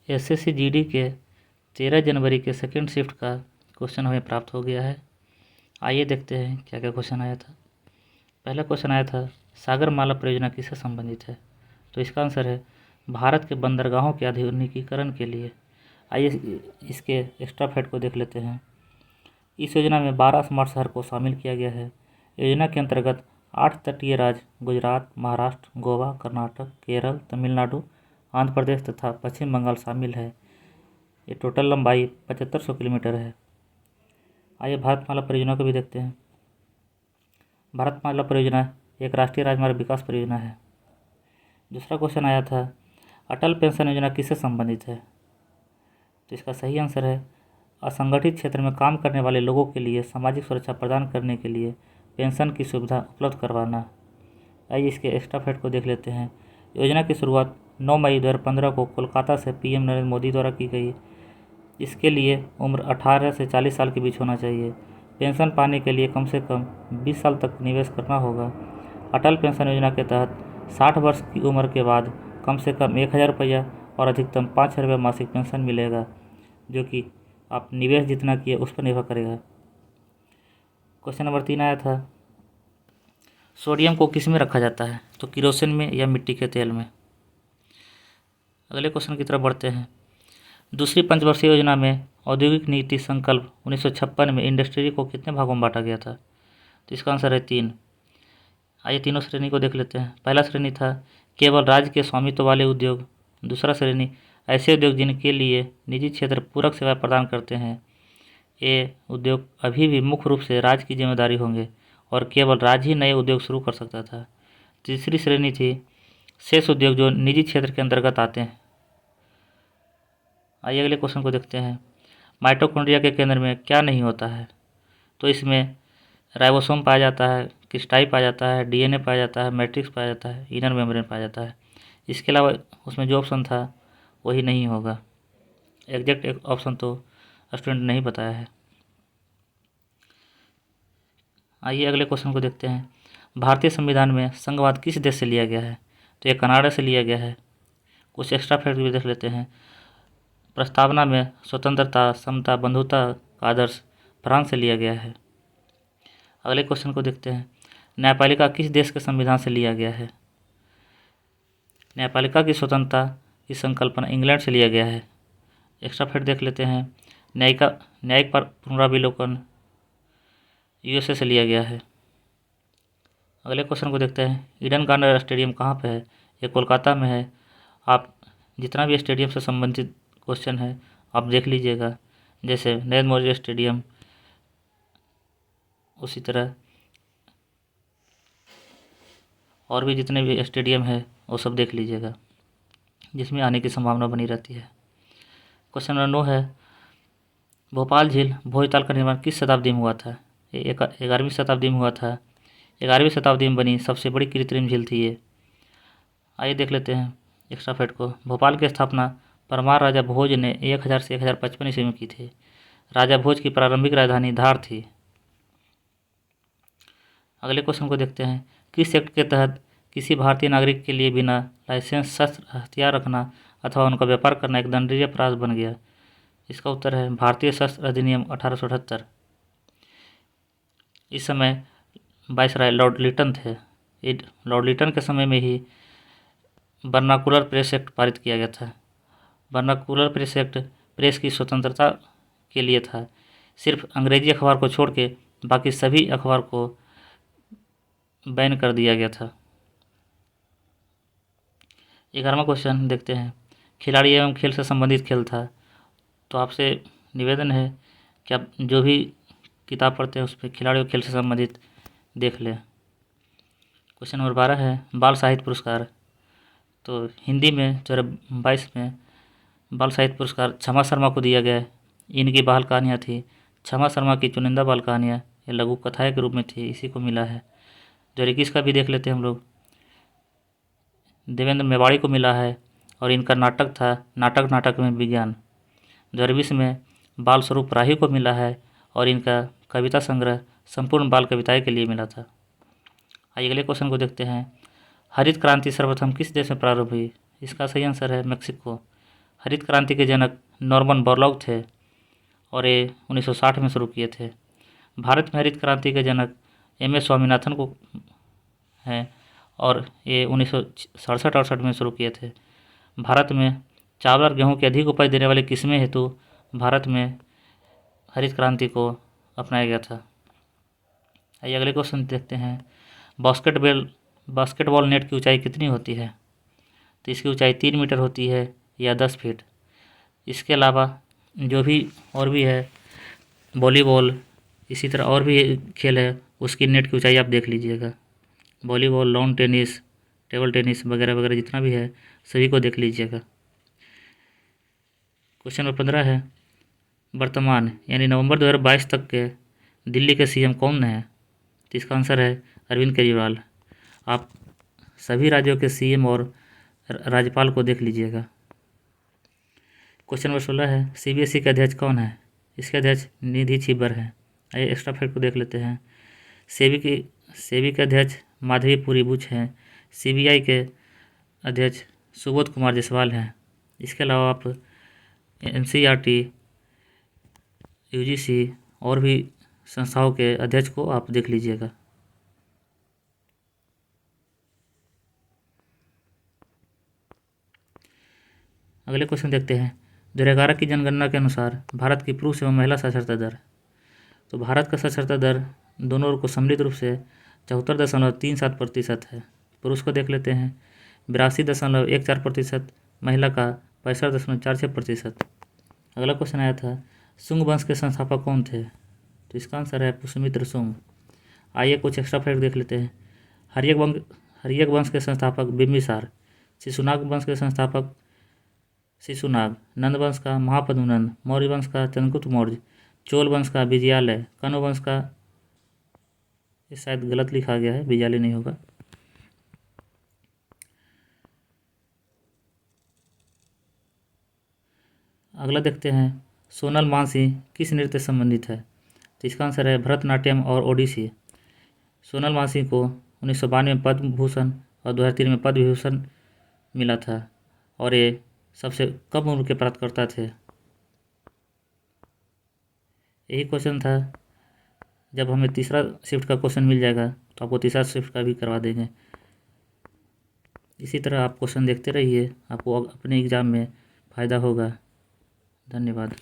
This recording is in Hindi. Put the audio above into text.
एसएससी जीडी के 13 जनवरी के सेकंड शिफ्ट का क्वेश्चन हमें प्राप्त हो गया है। आइए देखते हैं क्या क्या क्वेश्चन आया था। पहला क्वेश्चन आया था सागरमाला परियोजना किससे संबंधित है, तो इसका आंसर है भारत के बंदरगाहों के आधुनिकीकरण के लिए। आइए इसके एक्स्ट्रा फैक्ट को देख लेते हैं। इस योजना में 12 स्मार्ट शहर को शामिल किया गया है। योजना के अंतर्गत 8 तटीय राज्य गुजरात, महाराष्ट्र, गोवा, कर्नाटक, केरल, तमिलनाडु, आंध्र प्रदेश तथा पश्चिम बंगाल शामिल है। ये टोटल लंबाई 7500 किलोमीटर है। आइए भारतमाला परियोजना को भी देखते हैं। भारतमाला परियोजना एक राष्ट्रीय राजमार्ग विकास परियोजना है। दूसरा क्वेश्चन आया था अटल पेंशन योजना किससे संबंधित है, तो इसका सही आंसर है असंगठित क्षेत्र में काम करने वाले लोगों के लिए सामाजिक सुरक्षा प्रदान करने के लिए पेंशन की सुविधा उपलब्ध करवाना। आइए इसके एक्स्ट्रा फैक्ट को देख लेते हैं। योजना की शुरुआत 9 मई 2015 को कोलकाता से पीएम नरेंद्र मोदी द्वारा की गई। इसके लिए उम्र 18 से 40 साल के बीच होना चाहिए। पेंशन पाने के लिए कम से कम 20 साल तक निवेश करना होगा। अटल पेंशन योजना के तहत 60 वर्ष की उम्र के बाद कम से कम 1000 रुपया और अधिकतम 5 रुपये मासिक पेंशन मिलेगा, जो कि आप निवेश जितना किए उस पर निर्भर करेगा। क्वेश्चन नंबर 3 आया था सोडियम को किस में रखा जाता है, तो किरोसिन में या मिट्टी के तेल में। अगले क्वेश्चन की तरफ बढ़ते हैं। दूसरी पंचवर्षीय योजना में औद्योगिक नीति संकल्प 1956 में इंडस्ट्री को कितने भागों में बांटा गया था, तो इसका आंसर है 3। आइए तीनों श्रेणी को देख लेते हैं। पहला श्रेणी था केवल राज्य के स्वामित्व वाले उद्योग। दूसरा श्रेणी ऐसे उद्योग जिनके लिए निजी क्षेत्र पूरक सेवा प्रदान करते हैं। ये उद्योग अभी भी मुख्य रूप से राज्य की जिम्मेदारी होंगे और केवल राज्य ही नए उद्योग शुरू कर सकता था। तीसरी श्रेणी थी शेष उद्योग जो निजी क्षेत्र के अंतर्गत आते हैं। आइए अगले क्वेश्चन को देखते हैं। माइटोकॉन्ड्रिया के केंद्र में क्या नहीं होता है, तो इसमें राइबोसोम पाया जाता है, क्रिस्टाई पाया जाता है, डीएनए पाया जाता है, मैट्रिक्स पाया जाता है, इनर मेम्ब्रेन पाया जाता है। इसके अलावा उसमें जो ऑप्शन था वही नहीं होगा। एग्जैक्ट एक ऑप्शन तो स्टूडेंट नहीं बताया है। आइए अगले क्वेश्चन को देखते हैं। भारतीय संविधान में संघवाद किस देश से लिया गया है, तो ये कनाडा से लिया गया है। कुछ एक्स्ट्रा फैक्ट भी देख लेते हैं। प्रस्तावना में स्वतंत्रता, समता, बंधुता का आदर्श फ्रांस से लिया गया है। अगले क्वेश्चन को देखते हैं। न्यायपालिका किस देश के संविधान से लिया गया है। न्यायपालिका की स्वतंत्रता की संकल्पना इंग्लैंड से लिया गया है। एक्स्ट्रा फैक्ट देख लेते हैं। न्यायिक पुनरावलोकन यूएसए से लिया गया है। अगले क्वेश्चन को देखते हैं। ईडन गार्डन स्टेडियम कहाँ पे है, ये कोलकाता में है। आप जितना भी स्टेडियम से संबंधित क्वेश्चन है आप देख लीजिएगा, जैसे नरेंद्र मोदी स्टेडियम, उसी तरह और भी जितने भी स्टेडियम है वो सब देख लीजिएगा, जिसमें आने की संभावना बनी रहती है। क्वेश्चन नंबर 9 है भोपाल झील भोजताल का निर्माण किस शताब्दी में हुआ था। ये 11वीं शताब्दी में हुआ था। 11वीं शताब्दी में बनी सबसे बड़ी कृत्रिम झील थी ये। आइए देख लेते हैं एक्स्ट्रा फैक्ट को। भोपाल की स्थापना परमार राजा भोज ने 1000 से 1055 ईस्वी में की थी। राजा भोज की प्रारंभिक राजधानी धार थी। अगले क्वेश्चन को देखते हैं। किस एक्ट के तहत किसी भारतीय नागरिक के लिए बिना लाइसेंस शस्त्र हथियार रखना अथवा उनका व्यापार करना एक दंडनीय अपराध बन गया। इसका उत्तर है भारतीय शस्त्र अधिनियम 1878। इस समय वाइसराय लॉर्ड लिटन थे। लॉर्ड लिटन के समय में ही वर्नाकुलर प्रेस एक्ट पारित किया गया था। वर्नाकुलर प्रेस एक्ट प्रेस की स्वतंत्रता के लिए था। सिर्फ अंग्रेजी अखबार को छोड़ के बाकी सभी अखबार को बैन कर दिया गया था। 11वां क्वेश्चन देखते हैं। खिलाड़ी एवं खेल से संबंधित खेल था, तो आपसे निवेदन है कि आप जो भी किताब पढ़ते हैं उस पर खिलाड़ी और खेल से संबंधित देख लें। क्वेश्चन नंबर 12 है बाल साहित्य पुरस्कार, तो हिंदी में 2022 में बाल साहित्य पुरस्कार क्षमा शर्मा को दिया गया है। इनकी बाल कहानियाँ थी। क्षमा शर्मा की चुनिंदा बाल कहानियाँ ये लघु कथाएं के रूप में थी, इसी को मिला है। 2021 का भी देख लेते हैं हम लोग। देवेंद्र मेवाड़ी को मिला है और इनका नाटक था नाटक में विज्ञान। 2020 में बाल स्वरूप राही को मिला है और इनका कविता संग्रह संपूर्ण बाल कविताएं के लिए मिला था। आइए अगले क्वेश्चन को देखते हैं। हरित क्रांति सर्वप्रथम किस देश में प्रारंभ हुई। इसका सही आंसर है मेक्सिको। हरित क्रांति के जनक नॉर्मन बोरलॉग थे और ये 1960 में शुरू किए थे। भारत में हरित क्रांति के जनक MS स्वामीनाथन को हैं और ये 1967-68 में शुरू किए थे। भारत में चावल और गेहूँ की अधिक उपज देने वाली किस्में हेतु भारत में हरित क्रांति को अपनाया गया था। आइए अगले क्वेश्चन देखते हैं। बास्केटबॉल नेट की ऊंचाई कितनी होती है? तो इसकी ऊंचाई 3 मीटर होती है या 10 फीट। इसके अलावा जो भी और भी है वॉलीबॉल, इसी तरह और भी खेल है, उसकी नेट की ऊंचाई आप देख लीजिएगा। Volleyball, lawn tennis, table tennis वगैरह वगैरह जितना भी है सभी को देख लीजिएगा। क्वेश्चन नंबर 15 है, वर्तमान यानी नवंबर 2022 तक के दिल्ली के CM कौन है? तो इसका आंसर है अरविंद केजरीवाल। आप सभी राज्यों के CM और राज्यपाल को देख लीजिएगा। क्वेश्चन नंबर 16 है, CBSE के अध्यक्ष कौन है? इसके अध्यक्ष निधि छिब्बर हैं। आइए एक्स्ट्रा फैक्ट को देख लेते हैं। सेबी के अध्यक्ष माधवीपुरी बुच हैं। CBI के अध्यक्ष सुबोध कुमार जायसवाल हैं। इसके अलावा आप NCERT, UGC और भी संस्थाओं के अध्यक्ष को आप देख लीजिएगा। अगले क्वेश्चन देखते हैं। 2011 की जनगणना के अनुसार भारत की पुरुष एवं महिला साक्षरता दर। तो भारत का साक्षरता दर दोनों ओर को सम्मिलित रूप से 74.37% है। पुरुष को देख लेते हैं 82.14%, महिला का 65.46%। अगला क्वेश्चन आया था, शुंग वंश के संस्थापक कौन थे? तो इसका आंसर है पुष्यमित्र शुंग। आइए कुछ एक्स्ट्रा फैक्ट देख लेते हैं। हर्यक वंश के संस्थापक बिंबिसार, शिशुनाग वंश के संस्थापक शिशुनाग, नंद वंश का महापद्मनंद, मौर्य वंश का चंद्रगुप्त मौर्य, चोल वंश का विजयालय, कण्व वंश का, ये शायद गलत लिखा गया है, विजयालय नहीं होगा। अगला देखते हैं, सोनल मानसिंह किस नृत्य से संबंधित है? तो इसका आंसर है भरतनाट्यम और ओडिसी। सोनल मानसिंह को 1992 में पद्म भूषण और 2003 में पद्म विभूषण मिला था और ये सबसे कम उम्र के प्राप्तकर्ता थे। यही क्वेश्चन था। जब हमें तीसरा शिफ्ट का क्वेश्चन मिल जाएगा तो आपको तीसरा शिफ्ट का भी करवा देंगे। इसी तरह आप क्वेश्चन देखते रहिए, आपको अपने एग्ज़ाम में फ़ायदा होगा। धन्यवाद।